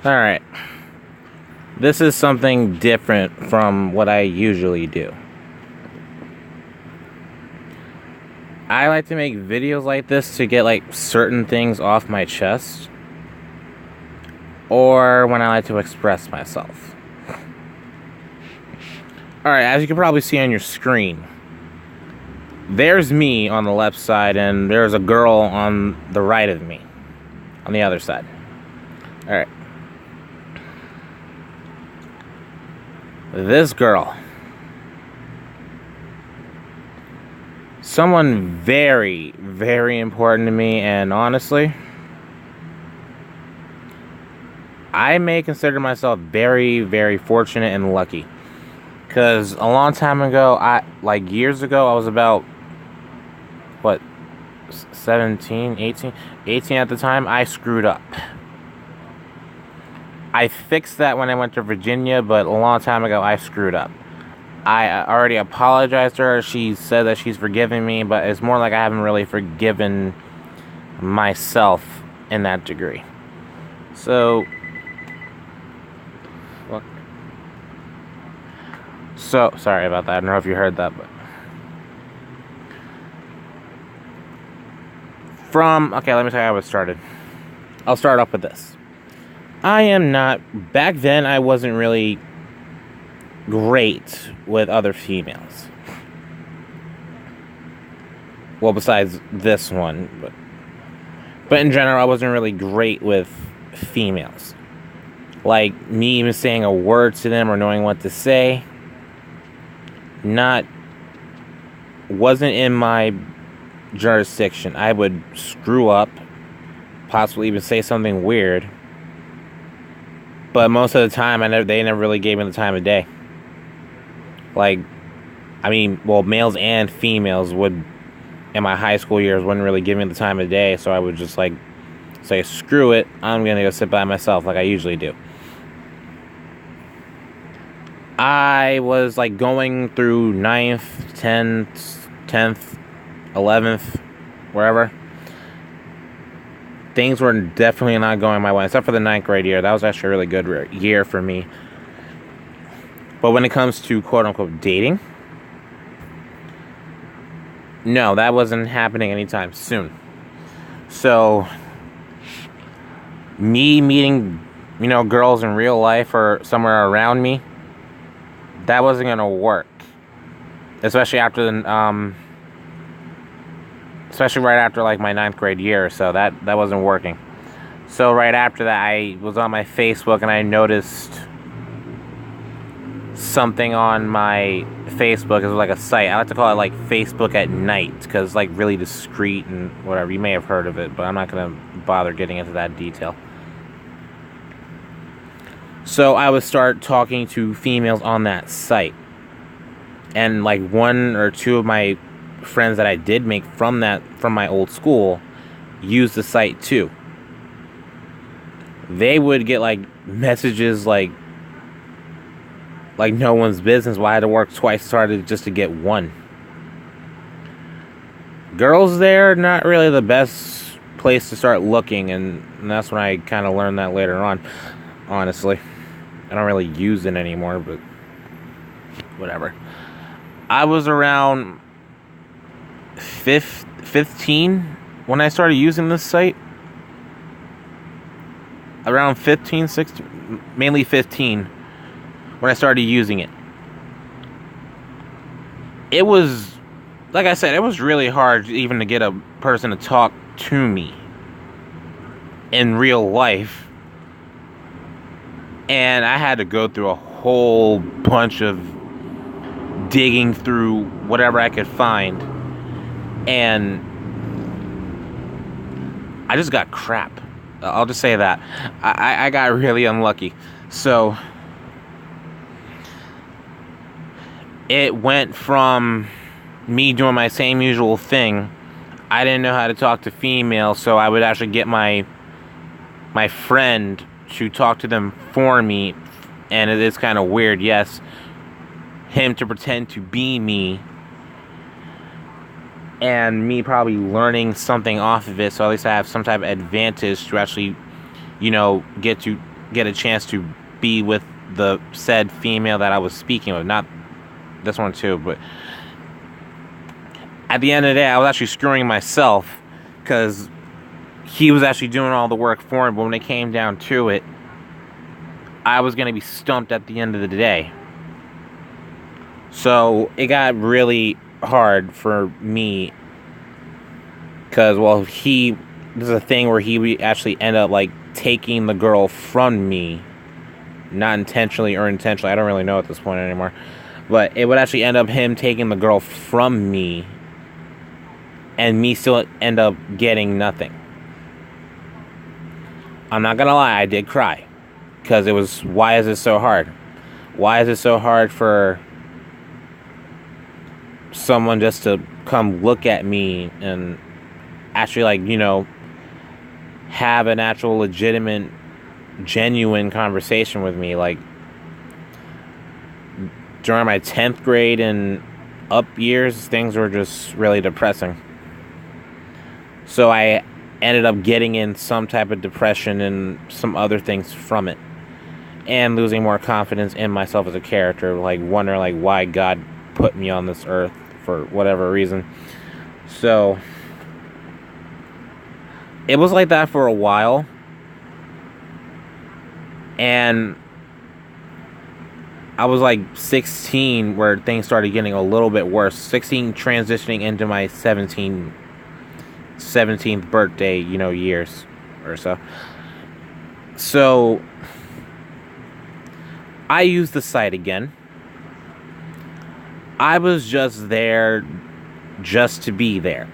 Alright, this is something different from what I usually do. I like to make videos like this to get like certain things off my chest, or when I like to express myself. Alright, as you can probably see on your screen, there's me on the left side and there's a girl on the right of me, on the other side. Alright. This girl, someone very, very important to me, and honestly, I may consider myself very, very fortunate and lucky. Because a long time ago, years ago, I was about, 17, 18? 18 at the time, I screwed up. I fixed that when I went to Virginia, but a long time ago, I screwed up. I already apologized to her. She said that she's forgiven me, but it's more like I haven't really forgiven myself in that degree. So, sorry about that. I don't know if you heard that, but okay, let me tell you how it started. I'll start off with this. Back then, I wasn't really great with other females. Well, besides this one, but in general, I wasn't really great with females. Like, me even saying a word to them or knowing what to say, wasn't in my jurisdiction. I would screw up, possibly even say something weird, but most of the time, they never really gave me the time of day. Males and females would, in my high school years, wouldn't really give me the time of day, so I would just, say, screw it, I'm gonna go sit by myself like I usually do. I was, going through 9th, 10th, 11th, wherever. Things were definitely not going my way, except for the 9th grade year. That was actually a really good year for me. But when it comes to quote-unquote dating, no, that wasn't happening anytime soon. So, me meeting, girls in real life or somewhere around me, that wasn't going to work. Especially after especially right after, my 9th grade year, so that wasn't working. So right after that, I was on my Facebook and I noticed something on my Facebook. It was like a site. I like to call it Facebook at night because it's really discreet and whatever. You may have heard of it, but I'm not going to bother getting into that detail. So I would start talking to females on that site. And one or two of my friends that I did make from my old school used the site too. They would get messages like no one's business. Why I had to work twice as hard just to get one. Girls there, not really the best place to start looking, and that's when I kind of learned that later on, honestly. I don't really use it anymore, but whatever. I was around 15 when I started using this site. Around 15, 16, mainly 15 when I started using it. It was, like I said, it was really hard even to get a person to talk to me in real life. And I had to go through a whole bunch of digging through whatever I could find. And I just got crap. I'll just say that. I got really unlucky. So it went from me doing my same usual thing. I didn't know how to talk to females, so I would actually get my friend to talk to them for me. And it is kind of weird, yes. Him to pretend to be me. And me probably learning something off of it, so at least I have some type of advantage to actually, get to get a chance to be with the said female that I was speaking with. Not this one too, but at the end of the day, I was actually screwing myself because he was actually doing all the work for me. But when it came down to it, I was going to be stumped at the end of the day. So it got really hard for me because, well, there's a thing where he would actually end up like taking the girl from me, not intentionally or intentionally. I don't really know at this point anymore, but it would actually end up him taking the girl from me and me still end up getting nothing. I'm not gonna lie, I did cry because it was, why is it so hard? Why is it so hard for someone just to come look at me and actually, like, you know, have an actual legitimate, genuine conversation with me? Like, during my 10th grade and up years, things were just really depressing. So I ended up getting in some type of depression and some other things from it, and losing more confidence in myself as a character, like wondering like why God put me on this earth for whatever reason. So it was like that for a while, and I was like 16 where things started getting a little bit worse. 16 transitioning into my 17th birthday, you know, years or so. So I used the site again. I was just there just to be there.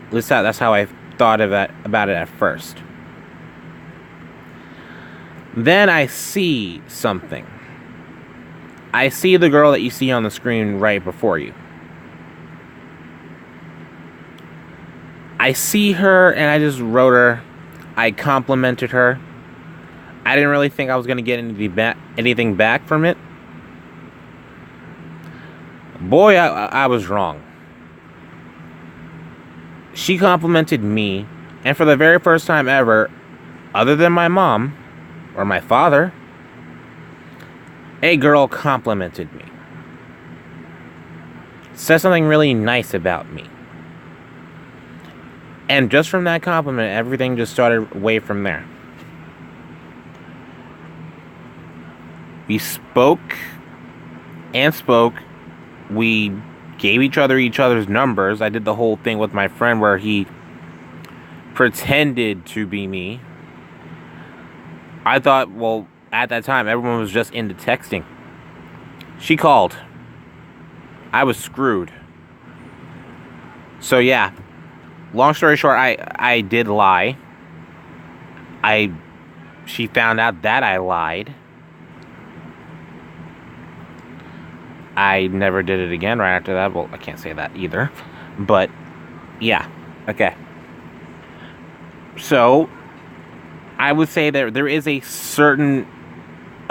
At least that's how I thought about it at first. Then I see something. I see the girl that you see on the screen right before you. I see her and I just wrote her. I complimented her. I didn't really think I was going to get anything back from it. Boy, I was wrong. She complimented me, and for the very first time ever, other than my mom or my father, a girl complimented me. Said something really nice about me. And just from that compliment, everything just started way from there. We spoke. We gave each other's numbers. I did the whole thing with my friend where he pretended to be me. I thought, well, at that time, everyone was just into texting. She called. I was screwed. So yeah. Long story short, I did lie. She found out that I lied. I never did it again right after that. Well, I can't say that either. But, yeah. Okay. So, I would say that there is a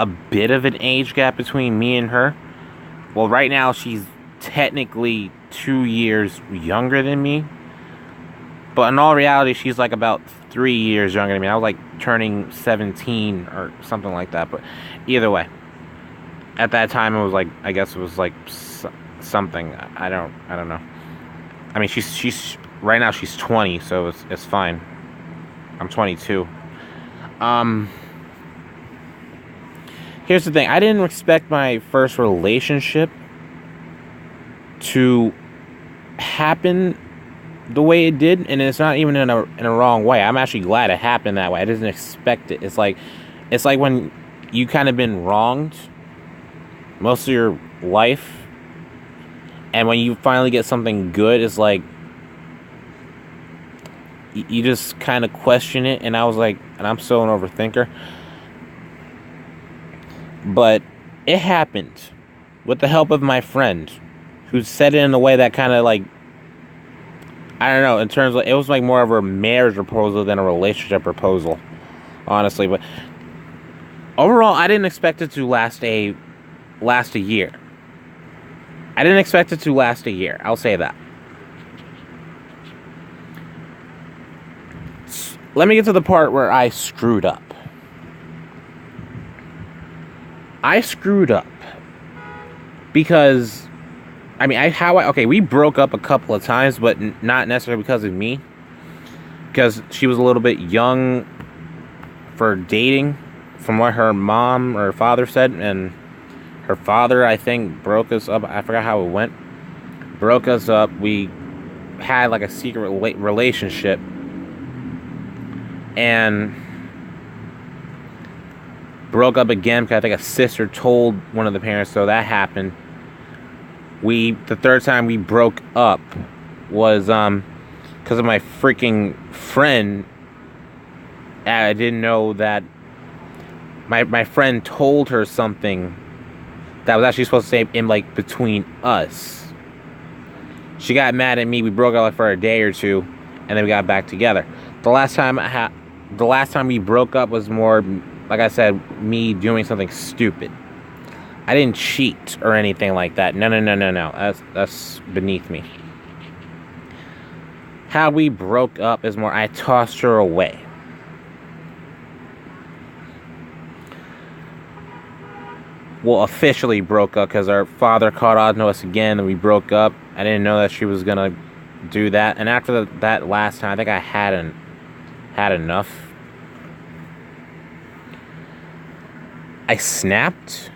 bit of an age gap between me and her. Well, right now, she's technically 2 years younger than me. But in all reality, she's like about 3 years younger than me. I was like turning 17 or something like that. But either way, at that time it was like, I guess it was like something. I don't know. I mean, she's right now she's 20, so it's fine. I'm 22. Here's the thing. I didn't expect my first relationship to happen the way it did, and it's not even in a wrong way. I'm actually glad it happened that way. I didn't expect it. It's like when you kind of been wronged most of your life, and when you finally get something good, it's like you just kind of question it. And I was like, and I'm still an overthinker, but it happened with the help of my friend, who said it in a way that kind of like, I don't know, in terms of, it was like more of a marriage proposal than a relationship proposal, honestly. But overall, I didn't expect it to last a year. I didn't expect it to last a year. I'll say that. Let me get to the part where I screwed up. I screwed up because, I mean, okay, we broke up a couple of times, but not necessarily because of me, because she was a little bit young for dating, from what her mom or father said, and her father, I think, broke us up. I forgot how it went. Broke us up. We had like a secret relationship, and broke up again because I think a sister told one of the parents, so that happened. The third time we broke up was because of my freaking friend. I didn't know that my friend told her something that was actually supposed to say in like between us. She got mad at me. We broke up like for a day or two, and then we got back together. The last time we broke up was more, like I said, me doing something stupid. I didn't cheat or anything like that. No. That's beneath me. How we broke up is more, I tossed her away. Well, officially broke up because our father caught on to us again, and we broke up. I didn't know that she was gonna do that. And after that last time, I think I hadn't had enough. I snapped,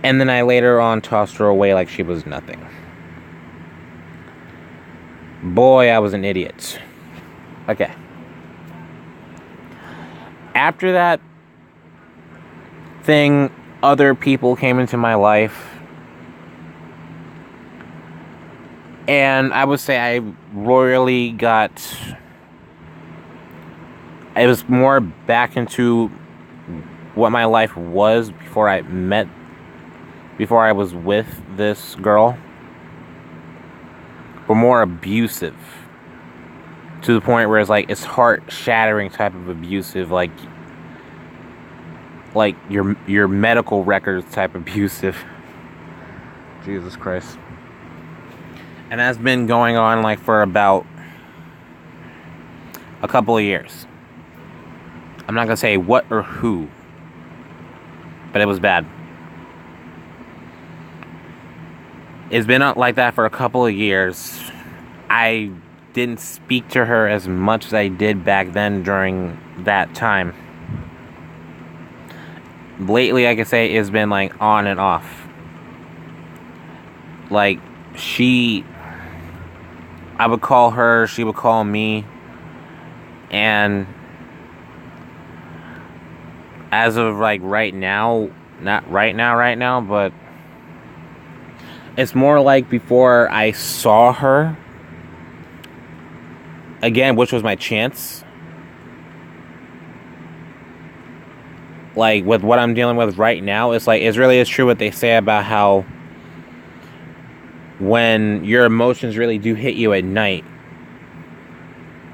and then I later on tossed her away like she was nothing. Boy, I was an idiot. Okay. After that thing, other people came into my life, and I would say I royally got, it was more back into what my life was before I was with this girl, but more abusive, to the point where it's like, it's heart-shattering type of abusive, like your medical records type abusive. Jesus Christ. And that's been going on like for about a couple of years. I'm not gonna say what or who, but it was bad. It's been like that for a couple of years. I didn't speak to her as much as I did back then during that time. Lately, I can say it's been like on and off. Like, I would call her, she would call me, and as of like right now, not right now, but it's more like before I saw her again, which was my chance. Like, with what I'm dealing with right now, it's like, it really is true what they say about how when your emotions really do hit you at night,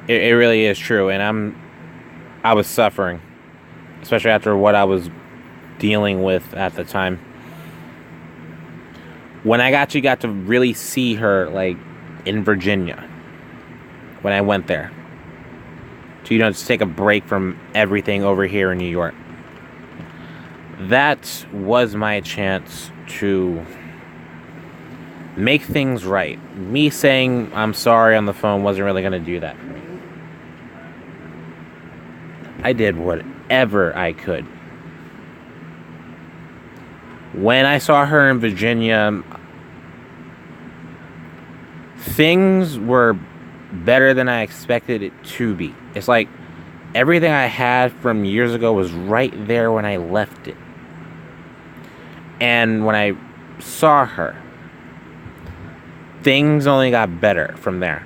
it really is true. And I was suffering, especially after what I was dealing with at the time. When I got to really see her, like, in Virginia, when I went there, to, just take a break from everything over here in New York. That was my chance to make things right. Me saying I'm sorry on the phone wasn't really going to do that. I did whatever I could. When I saw her in Virginia, things were better than I expected it to be. It's like everything I had from years ago was right there when I left it. And when I saw her, things only got better from there.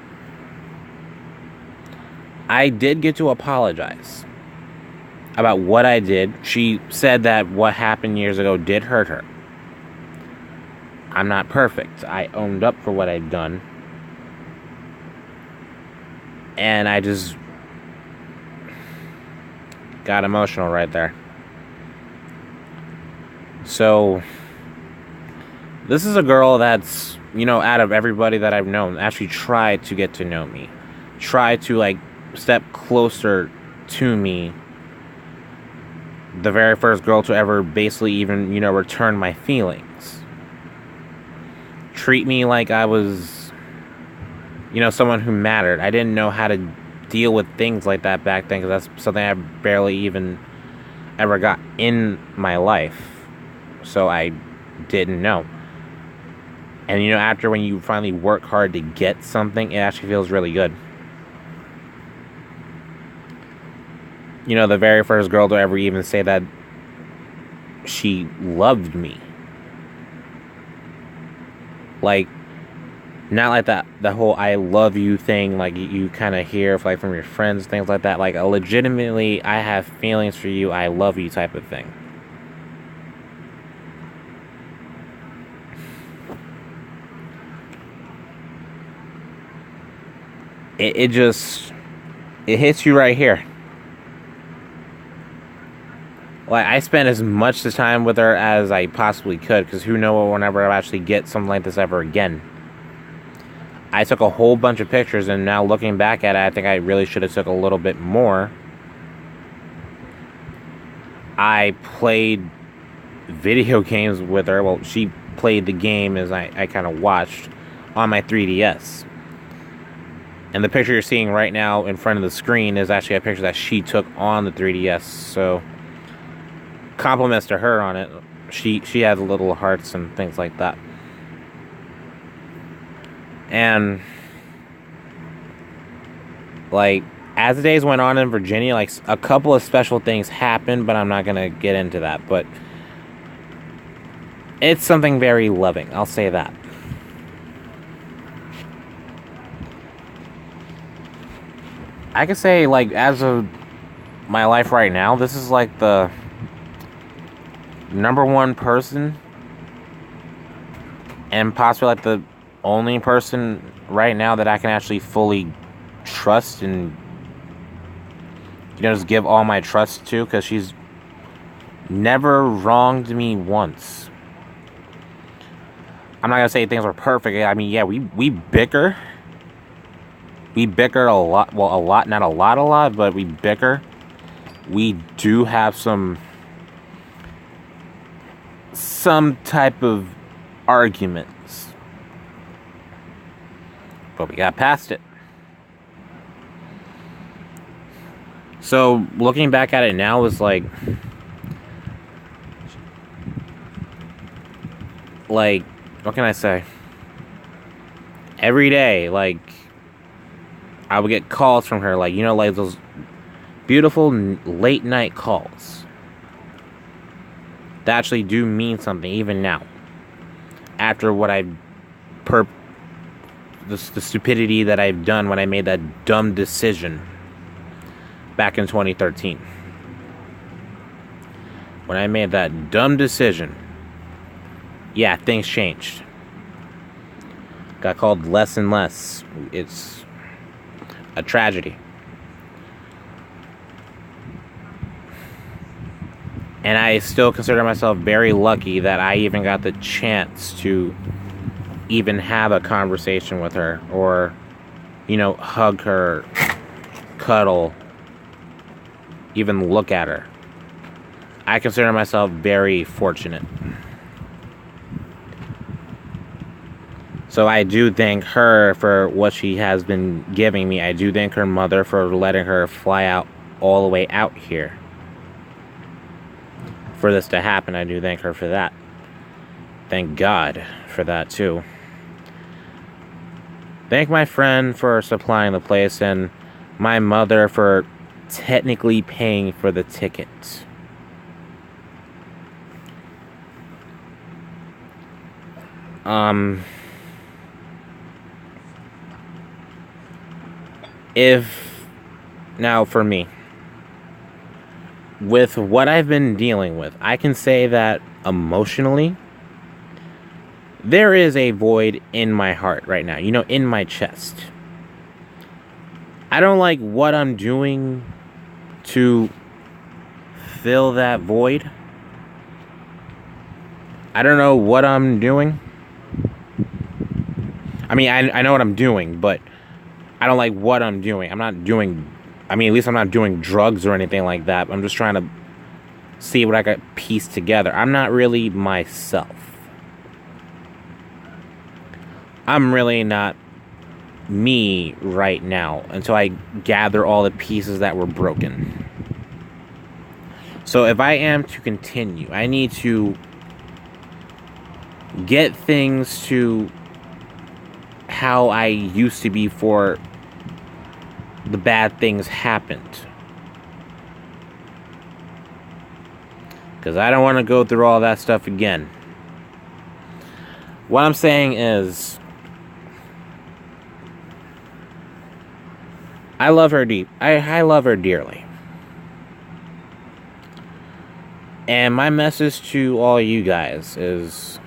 I did get to apologize about what I did. She said that what happened years ago did hurt her. I'm not perfect. I owned up for what I'd done. And I just got emotional right there. So, this is a girl that's, out of everybody that I've known, actually tried to get to know me. Tried to, like, step closer to me. the very first girl to ever basically even, return my feelings. Treat me like I was, someone who mattered. I didn't know how to deal with things like that back then, because that's something I barely even ever got in my life. So I didn't know. And after, when you finally work hard to get something, it actually feels really good. The very first girl to ever even say that she loved me. Like, not like that, the whole I love you thing, like you kind of hear from your friends, things like that. Like a legitimately, I have feelings for you, I love you type of thing. It just, it hits you right here. Like, I spent as much time with her as I possibly could, because who knows whenever I actually get something like this ever again. I took a whole bunch of pictures, and now looking back at it, I think I really should have took a little bit more. I played video games with her. Well, she played the game as I kind of watched on my 3DS. And the picture you're seeing right now in front of the screen is actually a picture that she took on the 3DS. So, compliments to her on it. She has little hearts and things like that. And, like, as the days went on in Virginia, like, a couple of special things happened, but I'm not going to get into that. But it's something very loving, I'll say that. I could say, like, as of my life right now, this is, like, the number one person, and possibly, like, the only person right now that I can actually fully trust and, just give all my trust to, because she's never wronged me once. I'm not gonna say things were perfect. I mean, yeah, we bicker. We bicker a lot. Well, a lot, not a lot, but we bicker. We do have some type of arguments. But we got past it. So, looking back at it now is like, what can I say? Every day, like, I would get calls from her, like, like those beautiful late night calls that actually do mean something, even now. After what the stupidity that I've done when I made that dumb decision back in 2013. When I made that dumb decision, yeah, things changed. Got called less and less. It's a tragedy. And I still consider myself very lucky that I even got the chance to even have a conversation with her, or, hug her, cuddle, even look at her. I consider myself very fortunate. So I do thank her for what she has been giving me. I do thank her mother for letting her fly out all the way out here for this to happen. I do thank her for that. Thank God for that too. Thank my friend for supplying the place, and my mother for technically paying for the ticket. Now for me, with what I've been dealing with, I can say that emotionally, there is a void in my heart right now, in my chest. I don't like what I'm doing to fill that void. I don't know what I'm doing. I mean, I know what I'm doing, but I don't like what I'm doing. I'm not doing, at least I'm not doing drugs or anything like that. I'm just trying to see what I got pieced together. I'm not really myself. I'm really not me right now until I gather all the pieces that were broken. So if I am to continue, I need to get things to how I used to be before the bad things happened. Because I don't want to go through all that stuff again. What I'm saying is, I love her deep. I love her dearly. And my message to all you guys is,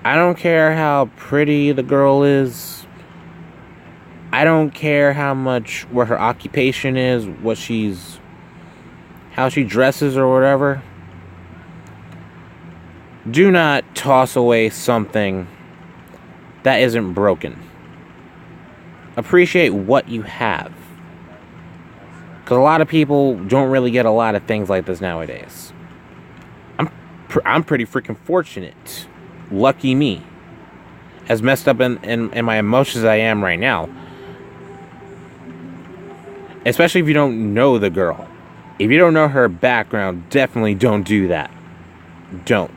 I don't care how pretty the girl is. I don't care what her occupation is, how she dresses or whatever. Do not toss away something that isn't broken. Appreciate what you have. Because a lot of people don't really get a lot of things like this nowadays. I'm pretty freaking fortunate. Lucky me. As messed up in my emotions as I am right now. Especially if you don't know the girl. If you don't know her background, definitely don't do that. Don't.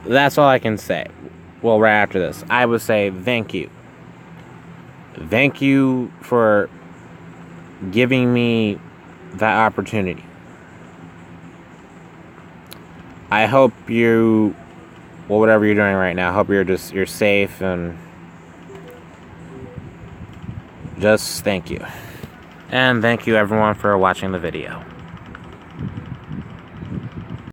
That's all I can say. Well, right after this, I would say thank you. Thank you for giving me that opportunity. I hope whatever you're doing right now, I hope you're safe, and just thank you. And thank you everyone for watching the video.